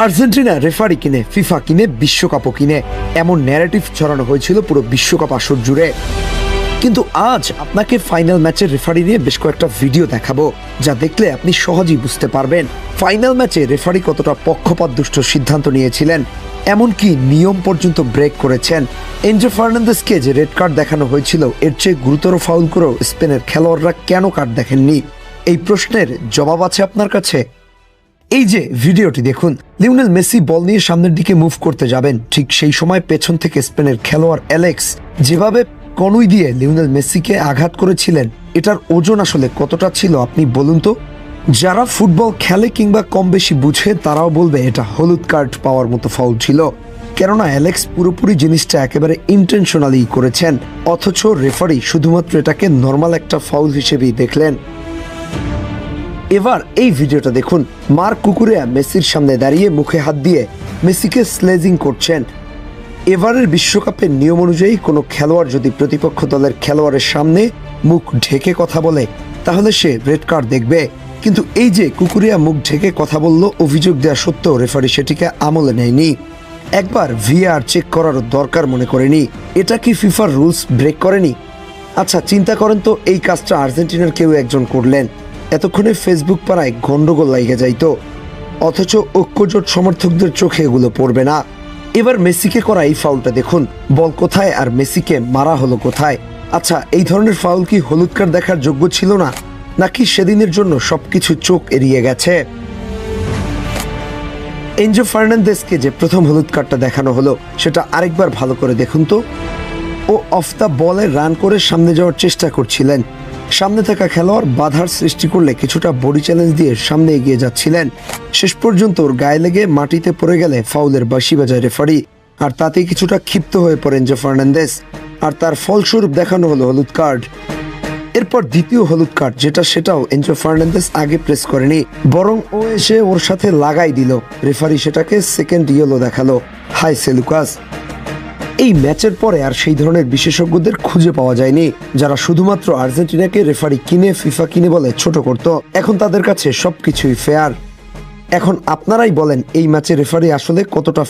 Argentina referee কিনে, FIFA কিনে, বিশ্বকাপও কিনে, এমন ন্যারেটিভ ছড়ানো হয়েছিল পুরো বিশ্বকাপ আসর জুড়ে। কিন্তু আজ আপনাকে ফাইনাল ম্যাচের রেফারি নিয়ে বেশ কয়েকটা ভিডিও দেখাবো, যা দেখলে আপনি সহজেই বুঝতে পারবেন ফাইনাল ম্যাচে রেফারি কতটা পক্ষপাত দুষ্ট সিদ্ধান্ত নিয়েছিলেন, এমনকি নিয়ম পর্যন্ত ব্রেক করেছেন। এনজো ফার্নান্দেসকে যে রেড কার্ড দেখানো হয়েছিল, এর চেয়ে গুরুতর ফাউল করেও স্পেনের খেলোয়াড়রা কেন কার্ড দেখেননি? এই প্রশ্নের জবাব আছে আপনার কাছে। এই যে ভিডিওটি দেখুন, লিওনেল মেসি বল নিয়ে সামনের দিকে মুভ করতে যাবেন, ঠিক সেই সময় পেছন থেকে স্পেনের খেলোয়াড় অ্যালেক্স যেভাবে কনুই দিয়ে লিওনেল মেসিকে আঘাত করেছিলেন, এটার ওজন আসলে কতটা ছিল আপনি বলুন তো? যারা ফুটবল খেলে কিংবা কম বেশি বুঝে তারাও বলবে এটা হলুদ কার্ড পাওয়ার মতো ফাউল ছিল, কেননা অ্যালেক্স পুরোপুরি জিনিসটা একেবারে ইন্টেনশনালি করেছেন, অথচ রেফারি শুধুমাত্র এটাকে নর্মাল একটা ফাউল হিসেবেই দেখলেন। এবার এই ভিডিওটা দেখুন, মার্ক কুকুরেয়া মেসির সামনে দাঁড়িয়ে মুখে হাত দিয়ে মেসিকে স্লেজিং করছেন। এবারের বিশ্বকাপের নিয়ম অনুযায়ী কোনো খেলোয়াড় যদি প্রতিপক্ষ দলের খেলোয়াড়ের সামনে মুখ ঢেকে কথা বলে, তাহলে সে রেড কার্ড দেখবে। কিন্তু এই যে কুকুরেয়া মুখ ঢেকে কথা বলল, অভিযোগ দেওয়া সত্ত্বেও রেফারি সেটিকে আমলে নেয়নি, একবার ভিআর চেক করারও দরকার মনে করেনি। এটা কি ফিফার রুলস ব্রেক করেনি? আচ্ছা চিন্তা করেন তো, এই কাজটা আর্জেন্টিনার কেউ একজন করলেন, এতক্ষণে ফেসবুক পাড়ায় গন্ডগোল লাগিয়ে যাইতো, অথচ ঐক্যজোট সমর্থকদের চোখে এগুলো পড়বে না। এবার মেসিকে করা এই ফাউলটা দেখুন, বল কোথায় আর মেসিকে মারা হলো কোথায়? আচ্ছা, এই ধরনের ফাউল কি হলুদ কার্ড দেখার যোগ্য ছিল না, নাকি সেদিনের জন্য সবকিছু চোখ এড়িয়ে গেছে? এনজো ফার্নান্দেসকে যে প্রথম হলুদ কার্ডটা দেখানো হলো, সেটা আরেকবার ভালো করে দেখুন তো। ও অফ দ্য বলে রান করে সামনে যাওয়ার চেষ্টা করছিলেন, সামনে থাকা খেলোয়াড় বাধার সৃষ্টি করলে কিছুটা বডি চ্যালেঞ্জ দিয়ে সামনে এগিয়ে যাচ্ছিলেন, শেষ পর্যন্ত ওর গায়ে লেগে মাটিতে পড়ে গেলে ফাউলের বাঁশি বাজায় রেফারি, আর তাতেই কিছুটা ক্ষিপ্ত হয়ে পড়েন এনজো ফার্নান্দেস, আর তার ফলস্বরূপ দেখানো হলো হলুদ কার্ড। এরপর দ্বিতীয় হলুদ কার্ড, সেটাও এনজো ফার্নান্দেস আগে প্রেস করেনি, বরং ও এসে ওর সাথে লাগাই দিল, রেফারি সেটাকে সেকেন্ড ইয়েলো দেখালো। হাই সেলুকাস! এই ম্যাচের পরে আর সেই ধরনের বিশেষজ্ঞদের খুঁজে পাওয়া যায়নি, যারা শুধুমাত্র আর্জেন্টিনাকে রেফারি কিনে, ফিফা কিনে বলে ছোট করত। এখন তাদের কাছে সবকিছুই ফেয়ার। এখন আপনারাই বলেন, এই ম্যাচে রেফারি আসলে কতটা